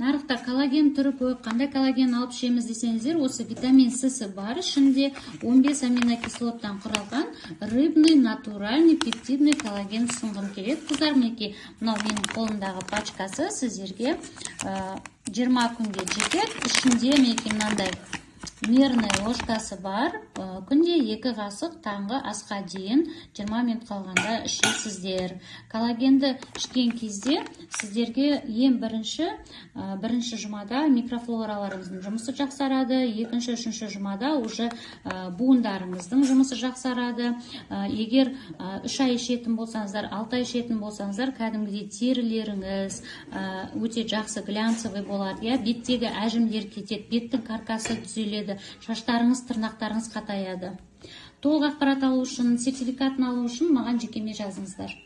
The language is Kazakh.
Нарықта коллаген түрі көп, қандай коллаген алып ішеміз десеңіздер, осы витамин С бар, ішінде 15 аминокислоттан құралған рыбный натуральный пептидный коллаген ұсынғым келеді. Қыздар, мінекей, мынау менің қолымдағы пачкасы сіздерге 20 күнге жетеді. Ішінде мінекей мынандай мерная ложкасы бар. Күнде 2 қасық таңғы асқа дейін 20 минут қалғанда ішесіздер. Коллагенді ішкен кезде сіздерге ең бірінші жұмада микрофлораларыңыздың жұмысы жақсарады, екінші, үшінші жұмада уже буындарыңыздың жұмысы жақсарады. Егер 3 ай ішетін болсаңыздар, 6 ай ішетін болсаңыздар, кәдімгідей терілеріңіз өте жақсы глянцевый болады. Беттегі әжімдер кетеді, беттің каркасы түзеледі, шаштарыңыз, тырнақтарыңыз қатаяды. Толық ақпарат алу үшін, сертификатын алу үшін маған жекеме жазыңыздар.